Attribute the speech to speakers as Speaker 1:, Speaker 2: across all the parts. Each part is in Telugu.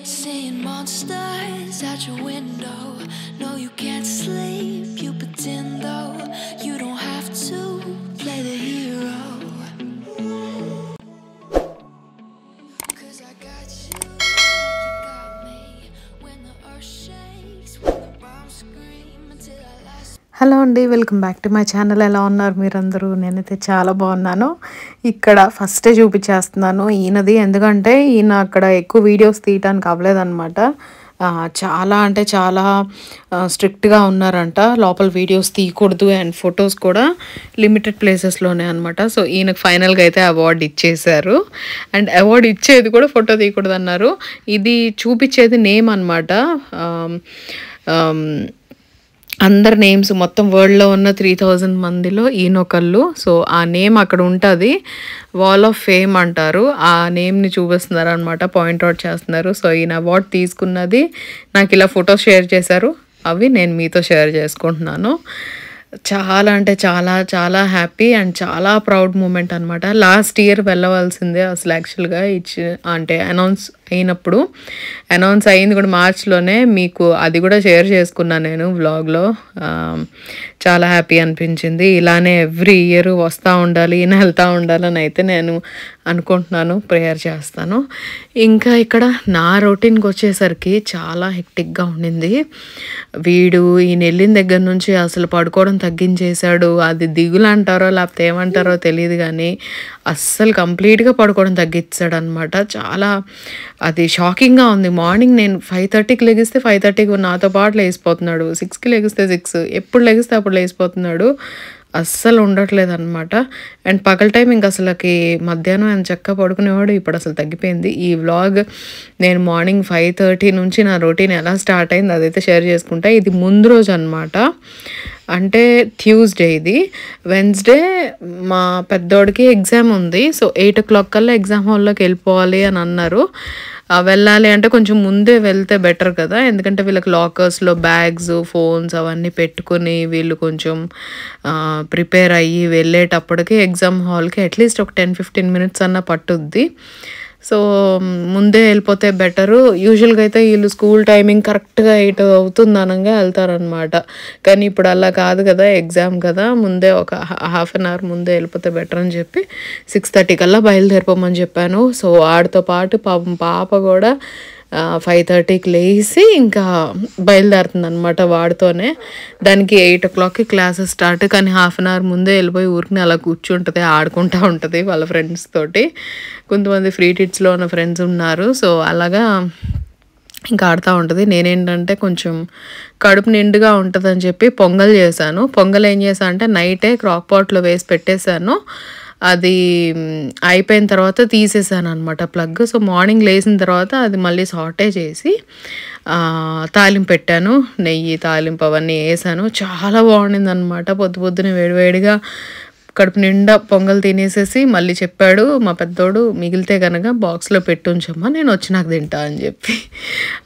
Speaker 1: Seeing monsters at your window. No, you can't sleep, you pretend though. You don't have to play the hero. 'Cause I got you like you got me. When the earth shakes, when the bombs scream until I last.
Speaker 2: Hello అండి, welcome back to my channel. ఎలా ఉన్నారు మీరందరూ? నేనైతే చాలా బాగున్నాను. ఇక్కడ ఫస్టే చూపించేస్తున్నాను ఈయనది, ఎందుకంటే ఈయన అక్కడ ఎక్కువ వీడియోస్ తీయటానికి అవ్వలేదన్నమాట. చాలా అంటే చాలా స్ట్రిక్ట్గా ఉన్నారంట, లోపల వీడియోస్ తీయకూడదు అండ్ ఫొటోస్ కూడా లిమిటెడ్ ప్లేసెస్లోనే అనమాట. సో ఈయనకు ఫైనల్గా అయితే అవార్డు ఇచ్చేశారు. అండ్ అవార్డు ఇచ్చేది కూడా ఫోటో తీయకూడదు అన్నారు. ఇది చూపించేది నేమ్ అనమాట. అందరి నేమ్స్ మొత్తం వరల్డ్లో ఉన్న 3000 మందిలో ఈయనొకళ్ళు. సో ఆ నేమ్ అక్కడ ఉంటుంది, వాల్ ఆఫ్ ఫేమ్ అంటారు. ఆ నేమ్ని చూపిస్తున్నారు అనమాట, పాయింట్అవుట్ చేస్తున్నారు. సో ఈయన అవార్డు తీసుకున్నది నాకు ఇలా ఫొటోస్ షేర్ చేశారు, అవి నేను మీతో షేర్ చేసుకుంటున్నాను. చాలా అంటే చాలా చాలా హ్యాపీ అండ్ చాలా ప్రౌడ్ మూమెంట్ అనమాట. లాస్ట్ ఇయర్ వెళ్ళవలసిందే అసలు యాక్చువల్గా అంటే అనౌన్స్ అయింది కూడా మార్చ్లోనే. మీకు అది కూడా షేర్ చేసుకున్నాను నేను వ్లాగ్లో. చాలా హ్యాపీ అనిపించింది. ఇలానే ఎవ్రీ ఇయర్ వస్తూ ఉండాలి, ఈయన వెళ్తూ ఉండాలని అయితే నేను అనుకుంటున్నాను, ప్రేయర్ చేస్తాను. ఇంకా ఇక్కడ నా రొటీన్కి వచ్చేసరికి చాలా హెక్టిక్గా ఉండింది. ఈయన వెళ్ళిన దగ్గర నుంచి అసలు పడుకోవడం తగ్గించేశాడు. అది దిగులు అంటారో లేకపోతే ఏమంటారో తెలియదు, కానీ అస్సలు కంప్లీట్గా పడుకోవడం తగ్గించాడు అనమాట. చాలా అది షాకింగ్గా ఉంది. మార్నింగ్ నేను 5:30కి లెగిస్తే 5:30కి నాతో పాటు లేచిపోతున్నాడు, 6కి లెగిస్తే 6, ఎప్పుడు లెగిస్తే అప్పుడు లేచిపోతున్నాడు. అస్సలు ఉండట్లేదు అనమాట. అండ్ పగల టైం ఇంక అసలుకి మధ్యాహ్నం ఆయన చక్కగా పడుకునేవాడు, ఇప్పుడు అసలు తగ్గిపోయింది. ఈ వ్లాగ్ నేను మార్నింగ్ 5:30 నుంచి నా రొటీన్ ఎలా స్టార్ట్ అయింది అదైతే షేర్ చేసుకుంటా. ఇది ముందు రోజు అనమాట, అంటే ట్యూస్డే. ఇది వెన్స్డే మా పెద్దోడికి ఎగ్జామ్ ఉంది. సో 8 o'clock కల్లా ఎగ్జామ్ హాల్లోకి వెళ్ళిపోవాలి అని అన్నారు. వెళ్ళాలి అంటే కొంచెం ముందే వెళ్తే బెటర్ కదా, ఎందుకంటే వీళ్ళకి లాకర్స్లో బ్యాగ్స్, ఫోన్స్ అవన్నీ పెట్టుకుని వీళ్ళు కొంచెం ప్రిపేర్ అయ్యి వెళ్ళేటప్పటికి ఎగ్జామ్ హాల్కి అట్లీస్ట్ ఒక 10-15 minutes అన్న పట్టుద్ది. సో ముందే వెళ్ళిపోతే బెటరు. యూజువల్గా అయితే వీళ్ళు స్కూల్ టైమింగ్ కరెక్ట్గా 8 అవుతుంది అనగా వెళ్తారనమాట. కానీ ఇప్పుడు అలా కాదు కదా, ఎగ్జామ్ కదా, ముందే ఒక హాఫ్ అన్ అవర్ ముందే వెళ్ళిపోతే బెటర్ అని చెప్పి 6:30 కల్లా బయలుదేరిపోమని చెప్పాను. సో వాడితో పాటు పాప కూడా 5:30కి లేచి ఇంకా బయలుదేరుతుంది అనమాట వాడితోనే. దానికి 8 o'clockకి క్లాసెస్ స్టార్ట్, కానీ హాఫ్ అన్ అవర్ ముందే వెళ్ళిపోయి ఊరికి అలా కూర్చుంటుంది, ఆడుకుంటూ ఉంటుంది వాళ్ళ ఫ్రెండ్స్ తోటి. కొంతమంది ఫ్రీ టిడ్స్లో ఉన్న ఫ్రెండ్స్ ఉన్నారు. సో అలాగా ఇంకా ఆడుతూ ఉంటుంది. నేనేంటంటే కొంచెం కడుపు నిండుగా ఉంటుందని చెప్పి పొంగల్ చేశాను. పొంగల్ ఏం చేశాను అంటే నైటే క్రాక్ పాట్లో వేసి పెట్టేశాను. అది అయిపోయిన తర్వాత తీసేసాను అనమాట ప్లగ్. సో మార్నింగ్ లేచిన తర్వాత అది మళ్ళీ సాటే చేసి తాలింపు పెట్టాను, నెయ్యి తాలింపు అవన్నీ వేసాను. చాలా బాగుండింది అనమాట. పొద్దునే వేడివేడిగా కడుపు నిండా పొంగల్ తినేసేసి మళ్ళీ చెప్పాడు మా పెద్దోడు, మిగిలితే కనుక బాక్స్లో పెట్టుంచమ్మా, నేను వచ్చి నాకు తింటా అని చెప్పి.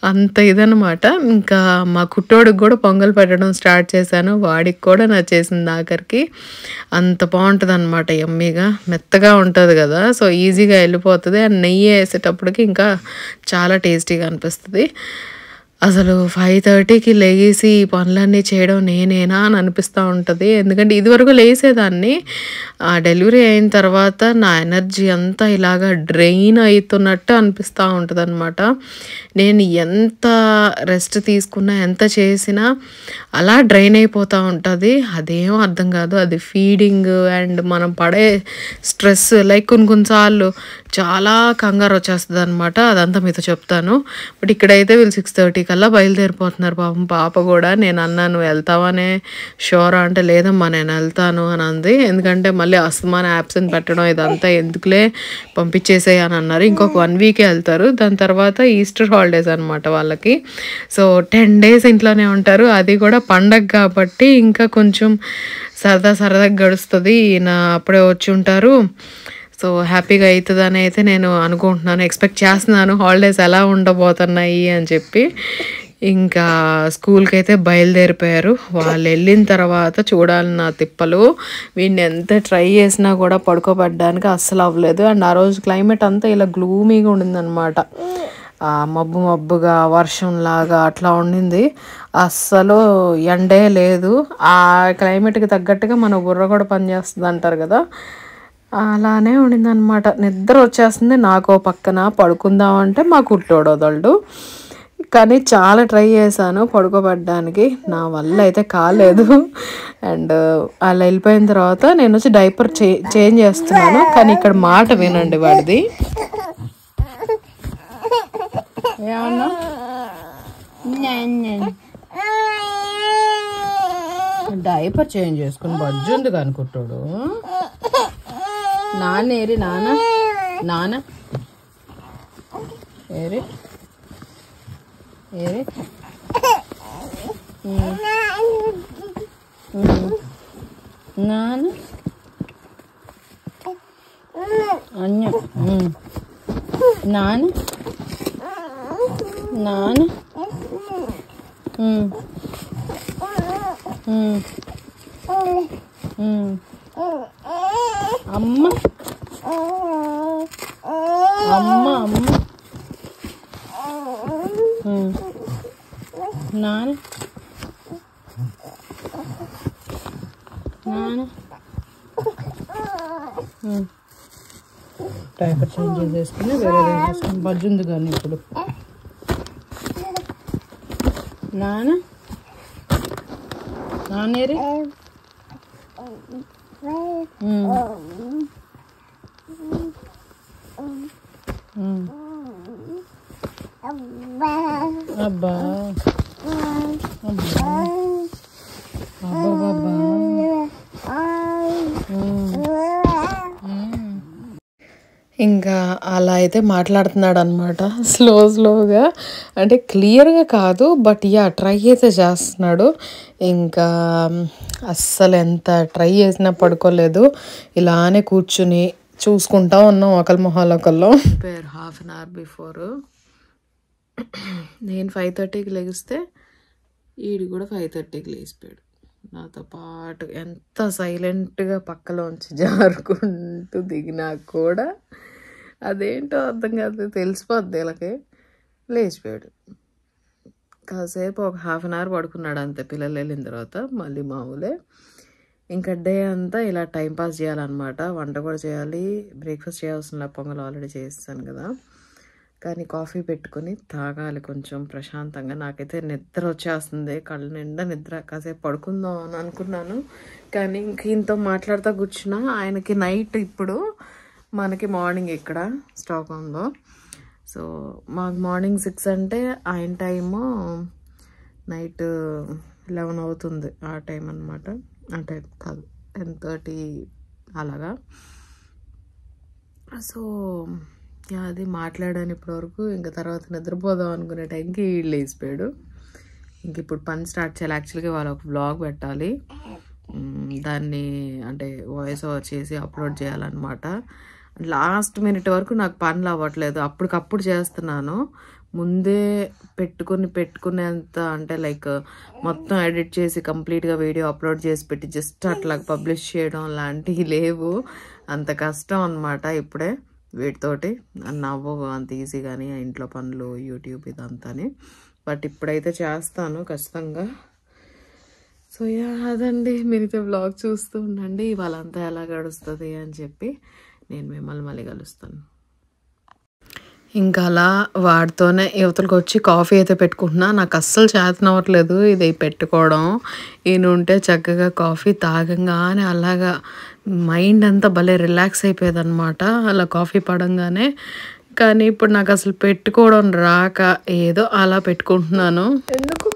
Speaker 2: అంత ఇదనమాట. ఇంకా మా కుట్టోడికి కూడా పొంగల్ పెట్టడం స్టార్ట్ చేశాను, వాడికి కూడా నచ్చేసింది ఆఖరికి. అంత బాగుంటుంది అనమాట, యమ్మీగా మెత్తగా ఉంటుంది కదా, సో ఈజీగా వెళ్ళిపోతుంది. అండ్ నెయ్యి వేసేటప్పటికి ఇంకా చాలా టేస్టీగా అనిపిస్తుంది. అసలు 5:30కి లేచి ఈ పనులన్నీ చేయడం నేనేనా అని అనిపిస్తూ ఉంటుంది. ఎందుకంటే ఇదివరకు లేసేదాన్ని, డెలివరీ అయిన తర్వాత నా ఎనర్జీ అంతా ఇలాగా డ్రైన్ అవుతున్నట్టు అనిపిస్తూ ఉంటుంది అనమాట. నేను ఎంత రెస్ట్ తీసుకున్నా ఎంత చేసినా అలా డ్రైన్ అయిపోతూ ఉంటుంది. అదేమో అర్థం కాదు, అది ఫీడింగ్ అండ్ మనం పడే స్ట్రెస్. లైక్ కొన్నిసార్లు చాలా కంగారు వచ్చేస్తుంది అనమాట, అదంతా మీతో చెప్తాను. బట్ ఇక్కడైతే వీళ్ళు 6:30 కల్లా బయలుదేరిపోతున్నారు. పాప కూడా. నేను అన్నాను వెళ్తావానే షూరా అంటే లేదమ్మా నేను వెళ్తాను అని అంది. ఎందుకంటే మళ్ళీ అస్తమాన యాబ్సెంట్ పెట్టడం ఇదంతా ఎందుకులే, పంపించేసేయి అని అన్నారు. ఇంకొక 1 week వెళ్తారు, దాని తర్వాత ఈస్టర్ హాలిడేస్ అనమాట వాళ్ళకి. సో 10 days ఇంట్లోనే ఉంటారు, అది కూడా పండగ కాబట్టి ఇంకా కొంచెం సరదాగా గడుస్తుంది. ఈయన అప్పుడే వచ్చి ఉంటారు. సో హ్యాపీగా అవుతుందని అయితే నేను అనుకుంటున్నాను, ఎక్స్పెక్ట్ చేస్తున్నాను. హాలిడేస్ ఎలా ఉండబోతున్నాయి అని చెప్పి. ఇంకా స్కూల్కి అయితే బయలుదేరిపోయారు. వాళ్ళు వెళ్ళిన తర్వాత చూడాలి నా తిప్పలు. వీడిని ఎంత ట్రై చేసినా కూడా పడుకోబెట్టడానికి అస్సలు అవ్వలేదు. అండ్ ఆ రోజు క్లైమేట్ అంతా ఇలా గ్లూమీగా ఉండిందనమాట. మబ్బు మబ్బుగా వర్షంలాగా అట్లా ఉండింది. అస్సలు ఎండే లేదు. ఆ క్లైమేట్కి తగ్గట్టుగా మన బుర్ర కూడా పనిచేస్తుంది అంటారు కదా, అలానే ఉండిందనమాట. నిద్ర వచ్చేస్తుంది నాకు. పక్కన పడుకుందామంటే మా కుట్టోడు వదలడు. కానీ చాలా ట్రై చేశాను పడుకోబెట్టడానికి, నా వల్ల అయితే కాలేదు. అండ్ అలా వెళ్ళిపోయిన తర్వాత నేను వచ్చి డైపర్ చేంజ్ చేస్తున్నాను. కానీ ఇక్కడ మాట వినండి వాడిది. ఏమన్నా డైపర్ చేంజ్ చేసుకుని బజ్జుంది అనుకుంటాడు. నాన్న ఏరి, నాన్న నాన్న ఏరి ఏరి నాన్న అన్య నాన్న నాన్న అమ్మ అమ్మ అమ్మ నాన్న నాన్న డైపర్ చేంజ్ చేసేసుకుని వేరే చేసుకుని బజ్జుంది కానీ ఇప్పుడు నాన్న నాన్నేరి అబ్బా అబ్బా అబ్బా బాబా. ఇంకా అలా అయితే మాట్లాడుతున్నాడు అనమాట, స్లోగా. అంటే క్లియర్గా కాదు, బట్ ట్రై అయితే చేస్తున్నాడు. ఇంకా అస్సలు ఎంత ట్రై చేసినా పడుకోలేదు. ఇలానే కూర్చుని చూసుకుంటా ఉన్నాం ఒకరి మొహాలు ఒకళ్ళు. హాఫ్ అన్ అవర్ బిఫోర్ నేను 5:30కి లెగిస్తే ఈడు కూడా 5:30కి లేచిపోయాడు నాతో పాటు. ఎంత సైలెంట్గా పక్కలోంచి జారుకుంటూ దిగినా కూడా అదేంటో అర్థం కాదు, తెలిసిపోద్ది వీళ్ళకి. లేచిపోయాడు. కాసేపు ఒక హాఫ్ అన్ అవర్ పడుకున్నాడు అంతే. పిల్లలు వెళ్ళిన తర్వాత మళ్ళీ మామూలే. ఇంకా డే అంతా ఇలా టైంపాస్ చేయాలన్నమాట. వంట కూడా చేయాలి, బ్రేక్ఫాస్ట్ చేయాల్సిన పొంగల్ ఆల్రెడీ చేస్తాను కదా. కానీ కాఫీ పెట్టుకొని తాగాలి కొంచెం ప్రశాంతంగా. నాకైతే నిద్ర వచ్చేస్తుంది, కళ్ళు నిండా నిద్ర. కాసేపు పడుకుందాం అని అనుకున్నాను, కానీ ఇంక ఈయనతో మాట్లాడుతూ కూర్చున్నా. ఆయనకి నైట్, ఇప్పుడు మనకి మార్నింగ్ ఇక్కడ స్టాక్హోమ్లో. సో మాకు మార్నింగ్ 6 అంటే ఆయన టైము నైట్ 11 అవుతుంది ఆ టైం అనమాట. అంటే కాదు 10:30 అలాగా. సో అది మాట్లాడాను ఇప్పటివరకు. ఇంకా తర్వాత నిద్రపోదాం అనుకునే టైంకి వీళ్ళు వేసిపోయాడు. ఇంక ఇప్పుడు పని స్టార్ట్ చేయాలి. యాక్చువల్గా వాళ్ళు ఒక వ్లాగ్ పెట్టాలి, దాన్ని అంటే వాయిస్ ఓవర్ చేసి అప్లోడ్ చేయాలన్నమాట. లాస్ట్ మినిట్ వరకు నాకు పనులు అవ్వట్లేదు, అప్పటికప్పుడు చేస్తున్నాను. ముందే పెట్టుకునేంత అంటే లైక్ మొత్తం ఎడిట్ చేసి కంప్లీట్గా వీడియో అప్లోడ్ చేసి పెట్టి జస్ట్ అట్లా పబ్లిష్ చేయడం లాంటివి లేవు. అంత కష్టం అనమాట ఇప్పుడే వీటితోటి. నవ్వు అంత ఈజీ కానీ ఇంట్లో పనులు, యూట్యూబ్ ఇదంతాని. బట్ ఇప్పుడైతే చేస్తాను ఖచ్చితంగా. సో అదండి, మీరైతే వ్లాగ్ చూస్తూ ఉండండి వాళ్ళంతా ఎలా గడుస్తుంది అని చెప్పి. నేను మిమ్మల్ని మళ్ళీ కలుస్తాను. ఇంకా అలా వాడితోనే యువతలకు వచ్చి కాఫీ అయితే పెట్టుకుంటున్నా. నాకు అస్సలు చేతనవ్వట్లేదు ఇది పెట్టుకోవడం. ఈయన ఉంటే చక్కగా కాఫీ తాగంగానే అలాగా మైండ్ అంతా భలే రిలాక్స్ అయిపోయేది అనమాట అలా కాఫీ పడంగానే. కానీ ఇప్పుడు నాకు అసలు పెట్టుకోవడం రాక ఏదో అలా పెట్టుకుంటున్నాను. ఎందుకు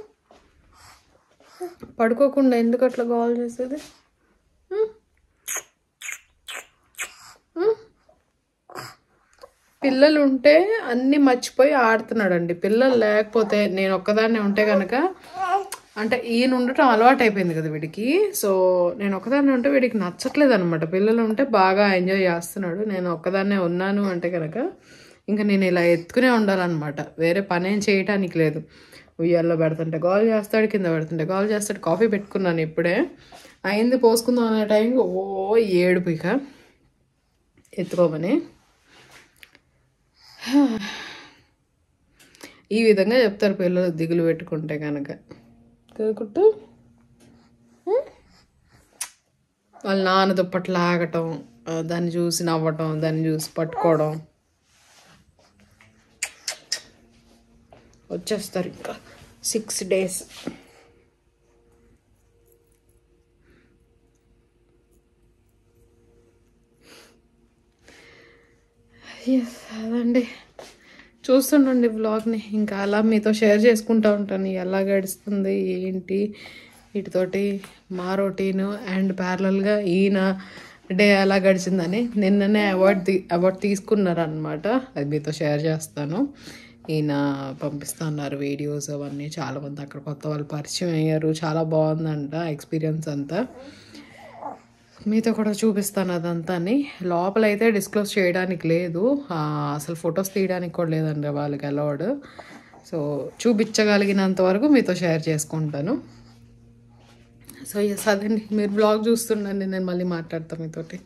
Speaker 2: పడుకోకుండా ఎందుకు అట్లా గోల్ చేసేది? పిల్లలు ఉంటే అన్నీ మర్చిపోయి ఆడుతున్నాడండి. పిల్లలు లేకపోతే, నేను ఒక్కదాన్నే ఉంటే కనుక, అంటే ఈయన ఉండటం అలవాటు అయిపోయింది కదా వీడికి. సో నేను ఒక్కదాన్నే ఉంటే వీడికి నచ్చట్లేదు అనమాట. పిల్లలు ఉంటే బాగా ఎంజాయ్ చేస్తున్నాడు. నేను ఒక్కదాన్నే ఉన్నాను అంటే కనుక ఇంకా నేను ఇలా ఎత్తుకునే ఉండాలన్నమాట. వేరే పని ఏం చేయటానికి లేదు. ఉయ్యాల్లో పెడుతుంటే గోల్ చేస్తాడు, కింద పెడుతుంటే గోల్ చేస్తాడు. కాఫీ పెట్టుకున్నాను ఇప్పుడే, అయింది పోసుకుందాం అనే టైంకి ఏడుపు ఇక ఎత్తుకోమని. ఈ విధంగా చెప్తారు పిల్లలు దిగులు పెట్టుకుంటే కనుక. కుట్టు వాళ్ళ నాన్న దుప్పట్లు లాగటం, దాన్ని చూసి నవ్వటం, దాన్ని చూసి పట్టుకోవడం. వచ్చేస్తారు ఇంకా 6 days. అదండి, చూస్తుండండి వ్లాగ్ని. ఇంకా అలా మీతో షేర్ చేసుకుంటూ ఉంటాను ఎలా గడుస్తుంది ఏంటి వీటితోటి మా రొటీను. అండ్ ప్యారలల్గా ఈయన డే ఎలా గడిచిందని నిన్ననే అవార్డ్ తీసుకున్నారనమాట. అది మీతో షేర్ చేస్తాను. ఈయన పంపిస్తున్నారు వీడియోస్ అవన్నీ. చాలామంది అక్కడ కొత్త వాళ్ళు పరిచయం అయ్యారు. చాలా బాగుందంట ఎక్స్పీరియన్స్ అంతా. మీతో కూడా చూపిస్తాను అదంతా. లోపలైతే డిస్క్లోజ్ చేయడానికి లేదు, అసలు ఫొటోస్ తీయడానికి కూడా లేదండి వాళ్ళకి అలౌడ్. సో చూపించగలిగినంత వరకు మీతో షేర్ చేసుకుంటాను. సో ఎస్ అదండి, మీరు బ్లాగ్ చూస్తుండండి, నేను మళ్ళీ మాట్లాడతాను మీతోటి.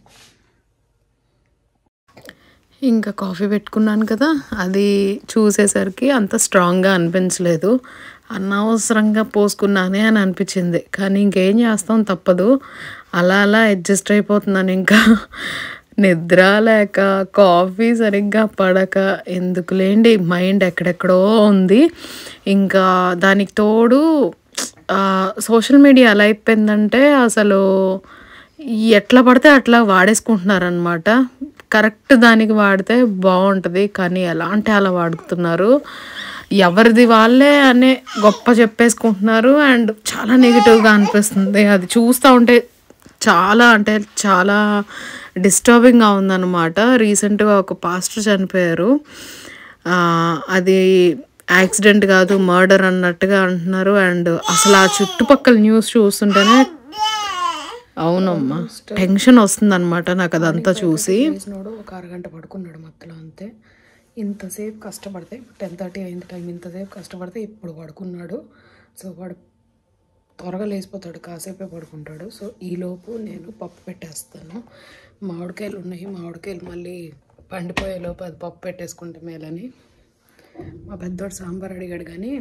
Speaker 2: ఇంకా కాఫీ పెట్టుకున్నాను కదా, అది చూసేసరికి అంత స్ట్రాంగ్గా అనిపించలేదు. అనవసరంగా పోసుకున్నానే అని అనిపించింది. కానీ ఇంకేం చేస్తాం, తప్పదు. అలా అలా అడ్జస్ట్ అయిపోతున్నాను. ఇంకా నిద్ర లేక కాఫీ సరిగ్గా పడక ఎందుకులేండి, మైండ్ ఎక్కడెక్కడో ఉంది. ఇంకా దానికి తోడు సోషల్ మీడియా ఎలా అయిపోయిందంటే అసలు ఎట్లా పడితే అట్లా వాడేసుకుంటున్నారనమాట. కరెక్ట్ దానికి వాడితే బాగుంటుంది, కానీ ఎలా అంటే అలా వాడుతున్నారు. ఎవరిది వాళ్ళే అనే గొప్ప చెప్పేసుకుంటున్నారు. అండ్ చాలా నెగిటివ్గా అనిపిస్తుంది. అది చూస్తూ ఉంటే చాలా అంటే చాలా డిస్టర్బింగ్గా ఉందన్నమాట. రీసెంట్గా ఒక పాస్టర్ చనిపోయారు. అది యాక్సిడెంట్ కాదు, మర్డర్ అన్నట్టుగా అంటున్నారు. అండ్ అసలు ఆ చుట్టుపక్కల న్యూస్ చూస్తుంటేనే అవునమ్మా టెన్షన్ వస్తుంది అనమాట నాకు అదంతా చూసి. ఒక అరగంట పడుకున్నాడు మధ్యలో, అంతే. ఇంతసేపు కష్టపడితే 10:30 అయింది టైం. ఇంతసేపు కష్టపడితే ఇప్పుడు పడుకున్నాడు. సో వాడు త్వరగా లేచిపోతాడు, కాసేపే పడుకుంటాడు. సో ఈలోపు నేను పప్పు పెట్టేస్తాను. మామిడికాయలు ఉన్నాయి, మామిడికాయలు మళ్ళీ పండిపోయేలోపు అది పప్పు పెట్టేసుకుంటే మేలని. మా పెద్దోడు సాంబార్ అడిగాడు, కానీ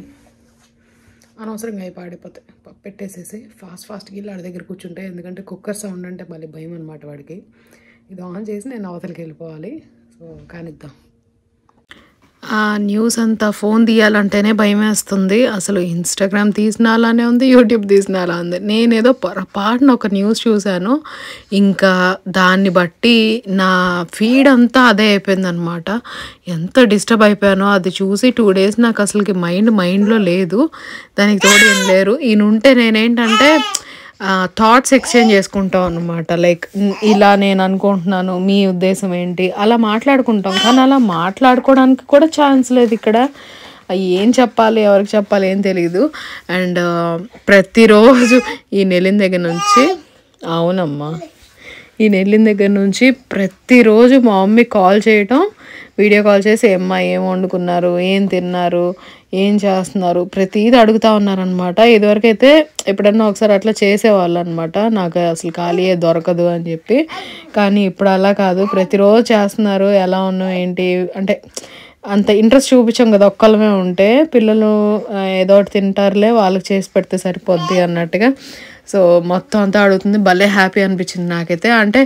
Speaker 2: అనవసరంగా అయి పాడిపోతాయి. పప్పు పెట్టేసేసి ఫాస్ట్గా వెళ్ళి ఆడి దగ్గర కూర్చుంటే, ఎందుకంటే కుక్కర్ సౌండ్ అంటే మళ్ళీ భయం అనమాట వాడికి. ఇది ఆన్ చేసి నేను అవతలకి వెళ్ళిపోవాలి. సో కానిద్దాం. ఆ న్యూస్ అంతా ఫోన్ తీయాలంటేనే భయం వేస్తుంది. అసలు ఇన్స్టాగ్రామ్ తీసినా అలానే ఉంది, యూట్యూబ్ తీసినా అలా ఉంది. నేనేదో పొరపాటున ఒక న్యూస్ చూశాను, ఇంకా దాన్ని బట్టి నా ఫీడ్ అంతా అదే అయిపోయిందనమాట. ఎంత డిస్టర్బ్ అయిపోయానో అది చూసి 2 days నాకు అసలుకి మైండ్లో లేదు. దానికి తోడు ఏం లేరు. ఈయన ఉంటే నేనేంటంటే థాట్స్ ఎక్స్చేంజ్ చేసుకుంటాం అనమాట. లైక్ ఇలా నేను అనుకుంటున్నాను, మీ ఉద్దేశం ఏంటి, అలా మాట్లాడుకుంటాం. కానీ అలా మాట్లాడుకోవడానికి కూడా ఛాన్స్ లేదు ఇక్కడ. ఏం చెప్పాలి, ఎవరికి చెప్పాలి ఏం తెలియదు. అండ్ ప్రతిరోజు ఈ నెల్లిన దగ్గర నుంచి, అవునమ్మా, ఈ నెల్లిన దగ్గర నుంచి ప్రతిరోజు మా మమ్మీ కాల్ చేయటం, వీడియో కాల్ చేసి ఏమ్మా ఏం వండుకున్నారు, ఏం తిన్నారు, ఏం చేస్తున్నారు, ప్రతిదీ అడుగుతూ ఉన్నారనమాట. ఇదివరకైతే ఎప్పుడన్నా ఒకసారి అట్లా చేసేవాళ్ళు అనమాట, నాకు అసలు ఖాళీయే దొరకదు అని చెప్పి. కానీ ఇప్పుడు అలా కాదు, ప్రతిరోజు చేస్తున్నారు. ఎలా ఉన్నావు ఏంటి అంటే అంత ఇంట్రెస్ట్ చూపించాం కదా ఒక్కళ్ళమే ఉంటే. పిల్లలు ఏదో ఒకటి తింటారులే, వాళ్ళకి చేసి పెడితే సరిపోద్ది అన్నట్టుగా. సో మొత్తం అంతా అడుగుతుంది. భలే హ్యాపీ అనిపించింది నాకైతే. అంటే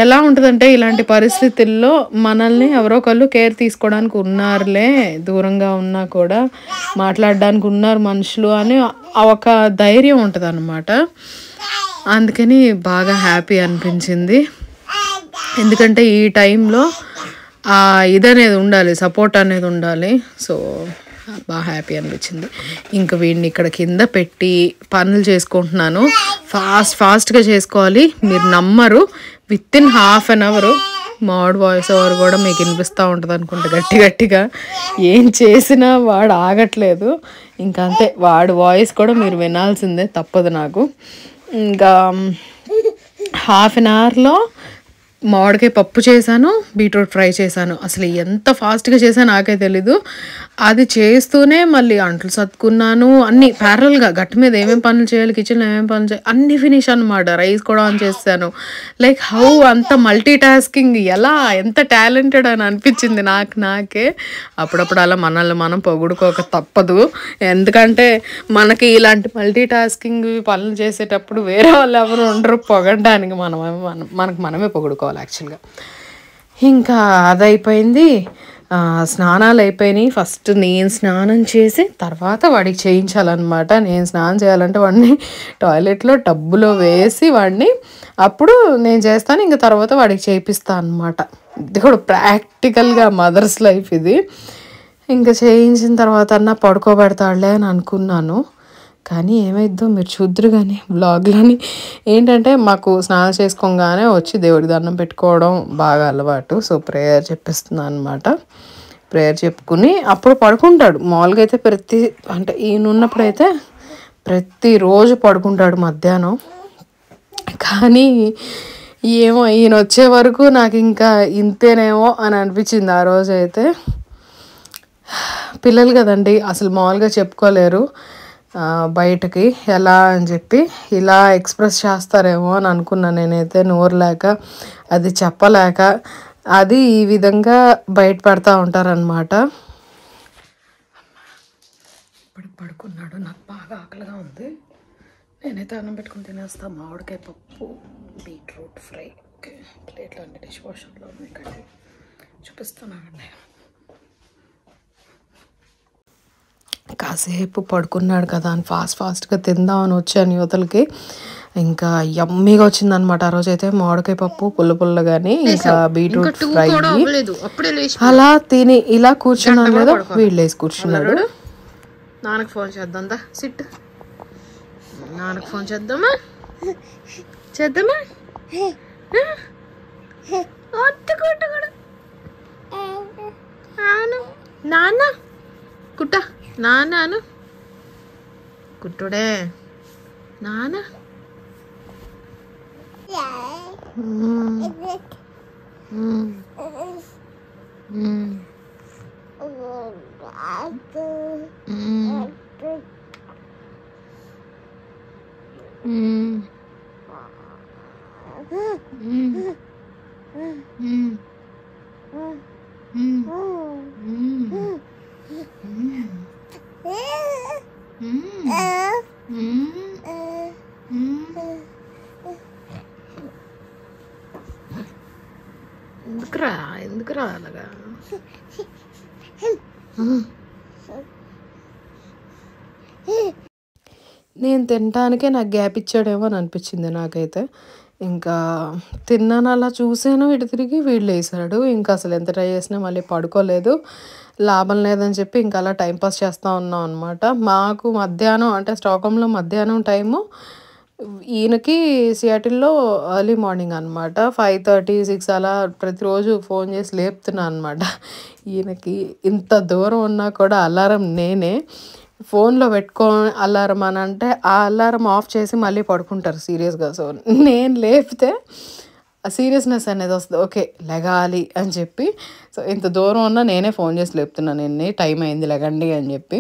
Speaker 2: ఎలా ఉంటుందంటే ఇలాంటి పరిస్థితుల్లో మనల్ని ఎవరో ఒకళ్ళు కేర్ తీసుకోవడానికి ఉన్నారులే, దూరంగా ఉన్నా కూడా మాట్లాడడానికి ఉన్నారు మనుషులు అని ఒక ధైర్యం ఉంటుంది అన్నమాట. అందుకని బాగా హ్యాపీ అనిపించింది. ఎందుకంటే ఈ టైంలో ఇది అనేది ఉండాలి, సపోర్ట్ అనేది ఉండాలి. సో బాగా హ్యాపీ అనిపించింది. ఇంకా వీడిని ఇక్కడ కింద పెట్టి పనులు చేసుకుంటున్నాను. ఫాస్ట్గా చేసుకోవాలి. మీరు నమ్మరు, విత్ ఇన్ ½ an hour మాడ్ వాయిస్ ఓవర్ కూడా మీకు వినిపిస్తూ ఉంటుంది అనుకుంటా గట్టిగా. ఏం చేసినా వాడు ఆగట్లేదు. ఇంకా అంతే, వాడు వాయిస్ కూడా మీరు వినాల్సిందే, తప్పదు నాకు. ఇంకా ½ an hourలో మామిడికాయ పప్పు చేశాను, బీట్రూట్ ఫ్రై చేశాను. అసలు ఎంత ఫాస్ట్‌గా చేశానో నాకే తెలీదు. అది చేస్తూనే మళ్ళీ అంట్లు సర్దుకున్నాను. అన్నీ ప్యారలల్‌గా గట్టు మీద ఏమేం పనులు చేయాలి, కిచెన్‌లో ఏమేం పనులు చేయాలి అన్నీ ఫినిష్ అనమాట. రైస్ కూడా ఆన్ చేసేసాను. లైక్ హౌ అంత మల్టీ టాస్కింగ్ ఎలా ఎంత టాలెంటెడ్ అని అనిపించింది నాకే. అప్పుడప్పుడు అలా మనల్ని మనం పొగుడుకోక తప్పదు. ఎందుకంటే మనకి ఇలాంటి మల్టీ టాస్కింగ్ పనులు చేసేటప్పుడు వేరే వాళ్ళు ఎవరు ఉండరు పొగడడానికి. మనకు మనమే పొగుడుకోవాలి యాక్చువల్గా. ఇంకా అదయిపోయింది. స్నానాలు అయిపోయినాయి. ఫస్ట్ నేను స్నానం చేసి తర్వాత వాడికి చేయించాలన్నమాట. నేను స్నానం చేయాలంటే వాడిని టాయిలెట్లో టబ్బులో వేసి వాడిని అప్పుడు నేను చేస్తాను. ఇంకా తర్వాత వాడికి చేయిస్తాను అనమాట. ఇది కూడా ప్రాక్టికల్గా మదర్స్ లైఫ్ ఇది. ఇంకా చేయించిన తర్వాత అన్న పడుకోబెడతాడులే అని అనుకున్నాను. కానీ ఏమైద్దో మీరు చూద్దరు కానీ వ్లాగ్లని ఏంటంటే మాకు స్నానం చేసుకోగానే వచ్చి దేవుడికి దండం పెట్టుకోవడం బాగా అలవాటు. సో ప్రేయర్ చెప్పిస్తున్నాను అనమాట. ప్రేయర్ చెప్పుకుని అప్పుడు పడుకుంటాడు. మామూలుగా అయితే అంటే ఈయన ఉన్నప్పుడైతే ప్రతిరోజు పడుకుంటాడు మధ్యాహ్నం. కానీ ఏమో ఈయన వచ్చే వరకు నాకు ఇంకా ఇంతేనేమో అని అనిపించింది ఆ రోజు అయితే. పిల్లలు కదండి అసలు మామూలుగా చెప్పుకోలేరు బయటకి ఎలా అని చెప్పి. ఇలా ఎక్స్ప్రెస్ చేస్తారేమో అని అనుకున్నాను నేనైతే. నోరు లేక అది చెప్పలేక అది ఈ విధంగా బయటపడతా ఉంటారనమాట. ఇప్పుడు పడుకున్నాడు. నాకు బాగా ఆకలిగా ఉంది. నేనైతే అన్నం పెట్టుకుని తినేస్తాను. మామిడికాయ పప్పు, బీట్రూట్ ఫ్రై. ఓకే, ప్లేట్లు అన్ని డిష్ వాషర్లో ఉన్నాయి కానీ చూపిస్తున్నానండి. కాసేపు పడుకున్నాడు కదా అని ఫాస్ట్గా తిందామని వచ్చాను యువతలకి. ఇంకా యమ్మీగా వచ్చిందనమాట ఆ రోజైతే. మామిడికాయ పప్పు పుల్ల కానీ ఇంకా బీట్రూట్ ఫ్రై అలా తిని ఇలా కూర్చున్నాను లేదా వీళ్ళు వేసి కూర్చున్నాడు. నాన్నకు ఫోన్ చేద్దాం. సిట్ నాన్నకు ఫోన్ చేద్దామా నాన్న కుట్ట నాన్న కుట్టుడే నాన్న. ఎందుకురా అలాగా? నేను తినటానికే నాకు గ్యాప్ ఇచ్చాడేమో అని అనిపించింది నాకైతే. ఇంకా తిన్నాను, అలా చూసాను, ఇటు తిరిగి వీళ్ళు వేసాడు. ఇంకా అసలు ఎంత ట్రై చేసినా మళ్ళీ పడుకోలేదు. లాభం లేదని చెప్పి ఇంకా అలా టైంపాస్ చేస్తూ ఉన్నాం అనమాట. మాకు మధ్యాహ్నం అంటే స్టాక్హోమ్లో మధ్యాహ్నం టైము, ఈయనకి సియాటిల్లో ఎర్లీ మార్నింగ్ అనమాట. 5:30, 6 అలా ప్రతిరోజు ఫోన్ చేసి లేపుతున్నాను అనమాట. ఈయనకి ఇంత దూరం ఉన్నా కూడా అలారం నేనే. ఫోన్లో పెట్టుకొని అలారం అని అంటే ఆ అలారం ఆఫ్ చేసి మళ్ళీ పడుకుంటారు సీరియస్గా. సో నేను లేపితే ఆ సీరియస్నెస్ అనేది వస్తుంది. ఓకే లెగాలి అని చెప్పి. సో ఇంత దూరం ఉన్నా నేనే ఫోన్ చేసి లేపుతున్నాను ఎన్ని టైం అయింది లెగండి అని చెప్పి.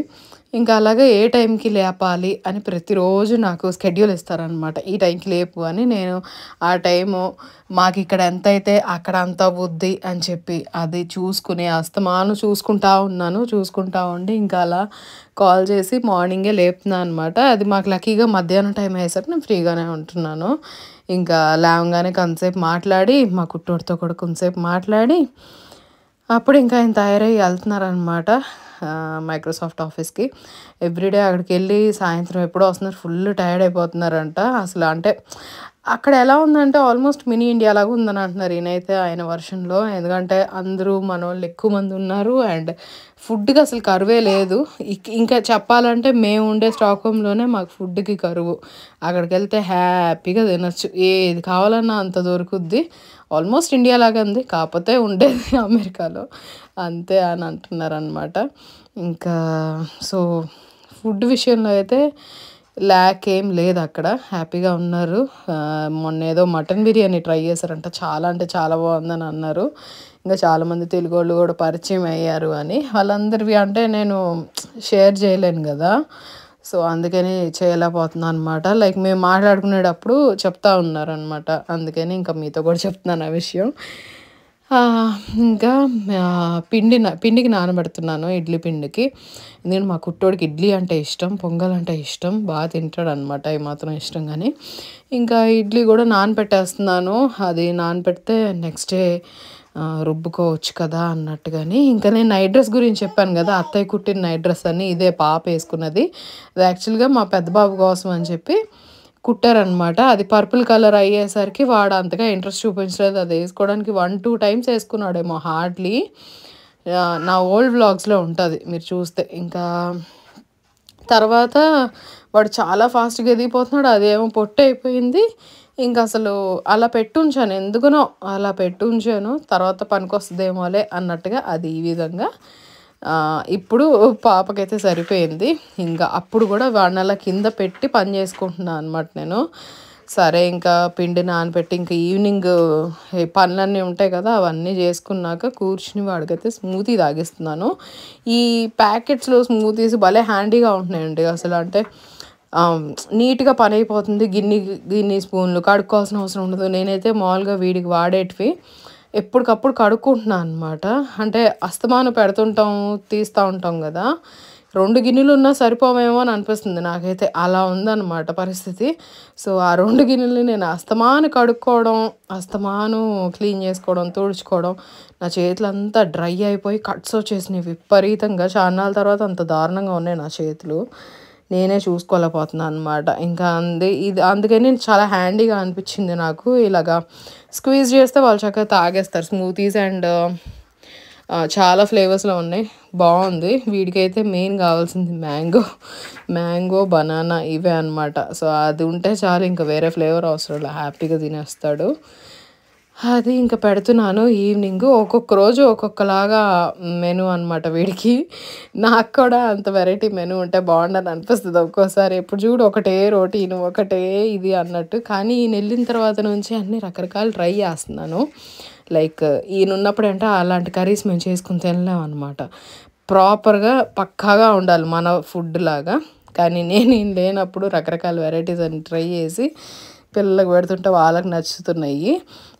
Speaker 2: ఇంకా అలాగే ఏ టైంకి లేపాలి అని ప్రతిరోజు నాకు స్కెడ్యూల్ ఇస్తారనమాట. ఈ టైంకి లేపు అని. నేను ఆ టైము మాకు ఇక్కడ ఎంత అయితే అక్కడ అంత అవుద్ది అని చెప్పి అది చూసుకుని అస్తమాను చూసుకుంటా ఉండి ఇంకా అలా కాల్ చేసి మార్నింగే లేపుతున్నాను అనమాట. అది మాకు లక్కీగా మధ్యాహ్నం టైం అయ్యేసరికి నేను ఫ్రీగానే ఉంటున్నాను. ఇంకా లేవగానే కొంతసేపు మాట్లాడి మా కుట్టోడితో కూడా కొంతసేపు మాట్లాడి అప్పుడు ఇంకా ఆయన తయారయ్యి వెళ్తున్నారనమాట మైక్రోసాఫ్ట్ ఆఫీస్కి. ఎవ్రీడే అక్కడికి వెళ్ళి సాయంత్రం ఎప్పుడో వస్తున్నారు. ఫుల్ టైర్డ్ అయిపోతున్నారంట అసలు. అంటే అక్కడ ఎలా ఉందంటే ఆల్మోస్ట్ మినీ ఇండియా లాగా ఉందని అంటున్నారు ఈయనైతే ఆయన వర్షన్లో. ఎందుకంటే అందరూ మన వాళ్ళు ఎక్కువ మంది ఉన్నారు అండ్ ఫుడ్కి అసలు కరువే లేదు. ఇంకా చెప్పాలంటే మేము ఉండే స్టాక్హోమ్లోనే మాకు ఫుడ్కి కరువు. అక్కడికి వెళ్తే హ్యాపీగా తినచ్చు, ఏది కావాలన్నా అంత దొరుకుద్ది. ఆల్మోస్ట్ ఇండియా లాగా ఉంది, కాకపోతే ఉండేది అమెరికాలో అంతే అని అంటున్నారనమాట. ఇంకా సో ఫుడ్ విషయంలో అయితే ల్యాక్ ఏం లేదు అక్కడ, హ్యాపీగా ఉన్నారు. మొన్న ఏదో మటన్ బిర్యానీ ట్రై చేశారంట, చాలా అంటే చాలా బాగుందని అన్నారు. ఇంకా చాలామంది తెలుగు వాళ్ళు కూడా పరిచయం అయ్యారు అని. వాళ్ళందరివి అంటే నేను షేర్ చేయలేను కదా, సో అందుకని చేయలేకపోతున్నాను అనమాట. లైక్ మేము మాట్లాడుకునేటప్పుడు చెప్తా ఉన్నారనమాట, అందుకని ఇంకా మీతో కూడా చెప్తున్నాను ఆ విషయం. ఇంకా పిండికి నానబెడుతున్నాను, ఇడ్లీ పిండికి. ఎందుకంటే మా కుట్టోడికి ఇడ్లీ అంటే ఇష్టం, పొంగల్ అంటే ఇష్టం, బాగా తింటాడు అనమాట, అవి మాత్రం ఇష్టం. కానీ ఇంకా ఇడ్లీ కూడా నానబెట్టేస్తున్నాను. అది నానబెడితే నెక్స్ట్ డే రుబ్బుకోవచ్చు కదా అన్నట్టుగాని. ఇంకా నేను నైట్ డ్రెస్ గురించి చెప్పాను కదా, అత్తయ్య కుట్టిన నైట్ డ్రెస్ అని, ఇదే పాప వేసుకున్నది. అది యాక్చువల్గా మా పెద్ద బాబు కోసం అని చెప్పి కుట్టారనమాట. అది పర్పుల్ కలర్ అయ్యేసరికి వాడు అంతగా ఇంట్రెస్ట్ చూపించలేదు, అది వేసుకోవడానికి 1-2 టైమ్స్ వేసుకున్నాడేమో హార్డ్లీ. నా ఓల్డ్ వ్లాగ్స్లో ఉంటుంది మీరు చూస్తే. ఇంకా తర్వాత వాడు చాలా ఫాస్ట్గా ఎదిగిపోతున్నాడు, అదేమో పొట్టు అయిపోయింది. ఇంకా అసలు అలా పెట్టుంచాను, ఎందుకనో అలా పెట్టుంచాను, తర్వాత పనికొస్తుందేమోలే అన్నట్టుగా అది ఈ విధంగా. ఇప్పుడు పాపకైతే సరిపోయింది. ఇంకా అప్పుడు కూడా వాడిని అలా కింద పెట్టి పని చేసుకుంటున్నాను అనమాట నేను. సరే ఇంకా పిండి నానబెట్టి ఇంకా ఈవినింగ్ పనులన్నీ ఉంటాయి కదా, అవన్నీ చేసుకున్నాక కూర్చుని వాడికైతే స్మూతీ తాగిస్తున్నాను. ఈ ప్యాకెట్స్లో స్మూతీస్ భలే హ్యాండీగా ఉంటున్నాయండి అసలు. అంటే నీట్గా పని అయిపోతుంది, గిన్ని స్పూన్లు కడుక్కోవాల్సిన అవసరం ఉండదు. నేనైతే మామూలుగా వీడికి వాడేటివి ఎప్పటికప్పుడు కడుక్కుంటున్నాను అనమాట. అంటే అస్తమానం పెడుతుంటాం, తీస్తూ ఉంటాం కదా, 2 గిన్నెలు ఉన్నా సరిపోవేమో అని అనిపిస్తుంది నాకైతే, అలా ఉందన్నమాట పరిస్థితి. సో ఆ 2 గిన్నెలు నేను అస్తమాను కడుక్కోవడం, అస్తమాను క్లీన్ చేసుకోవడం, తుడుచుకోవడం, నా చేతులంతా డ్రై అయిపోయి కట్స్ వచ్చేసినాయి విపరీతంగా. చాన్నాళ్ళ తర్వాత అంత దారుణంగా ఉన్నాయి నా చేతులు, నేనే చూసుకోలేకపోతున్నాను అనమాట. ఇంకా అందుకని నేను చాలా హ్యాండీగా అనిపించింది నాకు. ఇలాగా స్క్వీజ్ చేస్తే వాళ్ళు చక్కగా తాగేస్తారు స్మూతీస్. అండ్ చాలా ఫ్లేవర్స్లో ఉన్నాయి, బాగుంది. వీడికైతే మెయిన్ కావాల్సింది మ్యాంగో బనానా ఇవే అనమాట. సో అది ఉంటే చాలు, ఇంకా వేరే ఫ్లేవర్ అవసరం లేదు, హ్యాపీగా తినేస్తాడు. అది ఇంకా పెడుతున్నాను. ఈవినింగ్ ఒక్కొక్క రోజు ఒక్కొక్కలాగా మెను అనమాట వీడికి. నాకు కూడా అంత వెరైటీ మెను ఉంటే బాగుండని అనిపిస్తుంది ఒక్కోసారి. ఎప్పుడు చూడు ఒకటే రోటీను, ఒకటే ఇది అన్నట్టు. కానీ ఈయన వెళ్ళిన తర్వాత నుంచి అన్ని రకరకాలు ట్రై చేస్తున్నాను. లైక్ ఈయన ఉన్నప్పుడు అంటే అలాంటి కర్రీస్ మేము చేసుకుని తినలేం అనమాట, ప్రాపర్గా పక్కాగా ఉండాలి మన ఫుడ్ లాగా. కానీ నేను ఈయన లేనప్పుడు రకరకాల వెరైటీస్ అన్ని ట్రై చేసి పిల్లలకు పెడుతుంటే వాళ్ళకి నచ్చుతున్నాయి.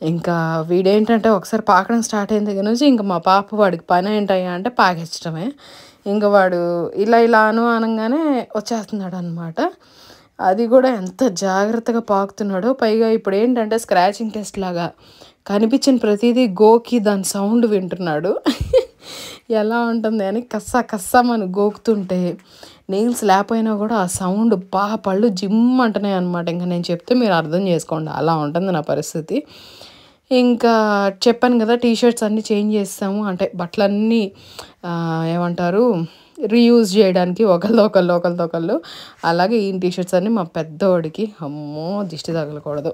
Speaker 2: ఇంకా వీడేంటంటే ఒకసారి పాకడం స్టార్ట్ అయిన దగ్గర నుంచి ఇంకా మా పాప వాడికి పని ఏంటయ్యా అంటే పాకించడమే. ఇంకా వాడు ఇలా అనగానే వచ్చేస్తున్నాడు అనమాట. అది కూడా ఎంత జాగ్రత్తగా పాకుతున్నాడో. పైగా ఇప్పుడు ఏంటంటే స్క్రాచింగ్ టెస్ట్ లాగా కనిపించిన ప్రతిదీ గోకి దాని సౌండ్ వింటున్నాడు. ఎలా ఉంటుంది అని కస్సమని గోకుతుంటే నెయిల్స్ లేకపోయినా కూడా ఆ సౌండ్ పళ్ళు జిమ్ అంటున్నాయి అనమాట. ఇంకా నేను చెప్తే మీరు అర్థం చేసుకోండి, అలా ఉంటుంది నా పరిస్థితి. ఇంకా చెప్పాను కదా, టీషర్ట్స్ అన్నీ చేంజ్ చేస్తాము, అంటే బట్టలన్నీ ఏమంటారు రీయూజ్ చేయడానికి ఒకళ్ళదొకళ్ళు. అలాగే ఈ టీషర్ట్స్ అన్నీ మా పెద్దవాడికి, అమ్మో దిష్టి తగలకూడదు,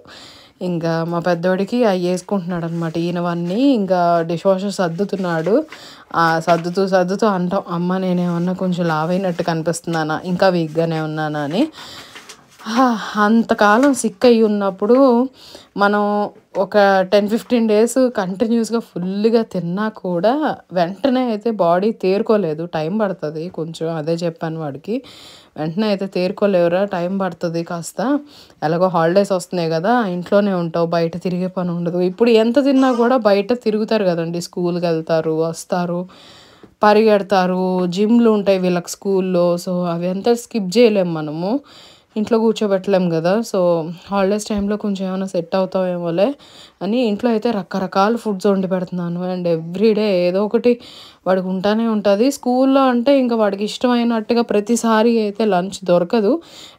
Speaker 2: ఇంకా మా పెద్దవాడికి అవి వేసుకుంటున్నాడు అనమాట ఈయనవన్నీ. ఇంకా డిష్ వాషర్ సర్దుతున్నాడు. సర్దుతూ అంటాం, అమ్మ నేనేమన్నా కొంచెం లావైనట్టు కనిపిస్తున్నానా, ఇంకా వీక్గానే ఉన్నానా అని. అంతకాలం సిక్ అయ్యి ఉన్నప్పుడు మనం ఒక 10-15 డేస్ కంటిన్యూస్గా ఫుల్గా తిన్నా కూడా వెంటనే అయితే బాడీ తేరుకోలేదు, టైం పడుతుంది కొంచెం. అదే చెప్పాను వాడికి, వెంటనే అయితే తేరుకోలేవురా, టైం పడుతుంది కాస్త, ఎలాగో హాలిడేస్ వస్తున్నాయి కదా, ఇంట్లోనే ఉంటావు, బయట తిరిగే పని ఉండదు. ఇప్పుడు ఎంత తిన్నా కూడా బయట తిరుగుతారు కదండి, స్కూల్కి వెళ్తారు, వస్తారు, పరిగెడతారు, జిమ్లు ఉంటాయి వీళ్ళకి స్కూల్లో. సో అవి అంతా స్కిప్ చేయలేము మనము, ఇంట్లో కూర్చోబెట్టలేం కదా. సో హాలిడేస్ టైంలో కొంచెం ఏమైనా సెట్ అవుతావేమోలే అని ఇంట్లో అయితే రకరకాల ఫుడ్స్ వండి పెడుతున్నాను. అండ్ ఎవ్రీడే ఏదో ఒకటి వాడికి ఉంటానే ఉంటుంది. స్కూల్లో అంటే ఇంకా వాడికి ఇష్టమైనట్టుగా ప్రతిసారి అయితే లంచ్ దొరకదు.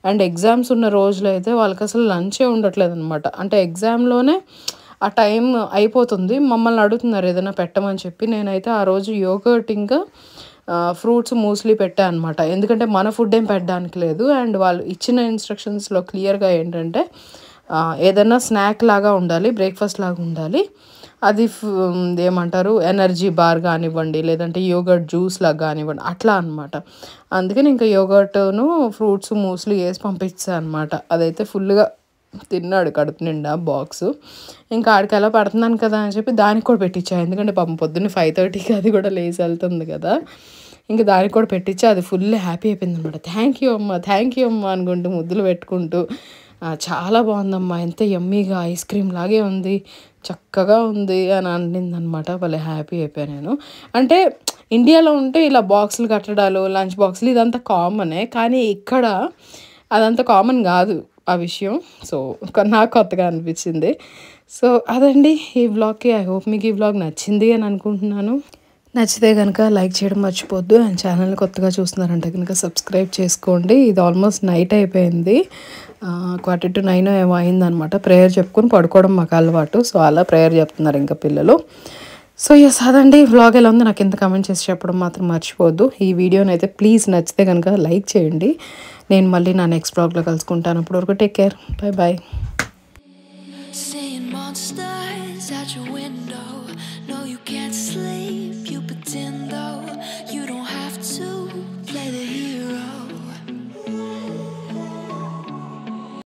Speaker 2: అండ్ ఎగ్జామ్స్ ఉన్న రోజులు అయితే వాళ్ళకి అసలు లంచే ఉండట్లేదు అనమాట. అంటే ఎగ్జామ్లోనే ఆ టైం అయిపోతుంది, మమ్మల్ని అడుగుతున్నారు ఏదైనా పెట్టమని చెప్పి. నేనైతే ఆ రోజు యోగర్ట్ ఇంకా ఫ్రూట్స్ మూస్లీ పెట్టాను అనమాట, ఎందుకంటే మన ఫుడ్ ఏం పెట్టడానికి లేదు. అండ్ వాళ్ళు ఇచ్చిన ఇన్స్ట్రక్షన్స్లో క్లియర్గా ఏంటంటే ఏదైనా స్నాక్ లాగా ఉండాలి, బ్రేక్ఫాస్ట్ లాగా ఉండాలి, అది ఏమంటారు ఎనర్జీ బార్ కానివ్వండి, లేదంటే యోగర్ట్ జ్యూస్ లాగా కానివ్వండి, అట్లా అనమాట. అందుకని ఇంకా యోగర్ట్ను ఫ్రూట్స్ మూస్లీ వేసి పంపించాను అనమాట. అదైతే ఫుల్గా తిన్నాడు కడుపు నిండా బాక్సు. ఇంకా ఆడికి ఎలా పడుతున్నాను కదా అని చెప్పి దానికి కూడా పెట్టించాను. ఎందుకంటే పాపం పొద్దున్న 5:30కి అది కూడా లేచి వెళ్తుంది కదా, ఇంకా దానికి కూడా పెట్టించి అది ఫుల్ హ్యాపీ అయిపోయింది అనమాట. థ్యాంక్ యూ అమ్మ అనుకుంటూ ముద్దులు పెట్టుకుంటూ చాలా బాగుందమ్మా, ఎంత యమ్మీగా ఐస్ క్రీమ్ లాగే ఉంది, చక్కగా ఉంది అని అనిందనమాట. భలే హ్యాపీ అయిపోయాను నేను. అంటే ఇండియాలో ఉంటే ఇలా బాక్సులు కట్టడాలు, లంచ్ బాక్సులు ఇదంతా కామనే, కానీ ఇక్కడ అదంతా కామన్ కాదు ఆ విషయం. సో నాకు కొత్తగా అనిపించింది. సో అదండి ఈ వ్లాగ్కి. ఐ హోప్ మీకు ఈ వ్లాగ్ నచ్చింది అని అనుకుంటున్నాను. నచ్చితే కనుక లైక్ చేయడం మర్చిపోద్దు. అండ్ ఛానల్ కొత్తగా చూస్తున్నారంటే కనుక సబ్స్క్రైబ్ చేసుకోండి. ఇది ఆల్మోస్ట్ నైట్ అయిపోయింది, 8:45 ఏమో అయిందనమాట. ప్రేయర్ చెప్పుకొని పడుకోవడం మాకు అలవాటు. సో అలా ప్రేయర్ చెప్తున్నారు ఇంకా పిల్లలు. సో ఎస్ అదండి వ్లాగ్ ఎలా ఉందో నాకు ఎంత కమెంట్ చేసి చెప్పడం మాత్రం మర్చిపోవద్దు. ఈ వీడియోని అయితే ప్లీజ్ నచ్చితే కనుక లైక్ చేయండి. నేను మళ్ళీ నా నెక్స్ట్ వ్లాగ్లో కలుసుకుంటాను. అప్పటివరకు take care, bye.
Speaker 1: Seeing monsters at your window, no you can't sleep.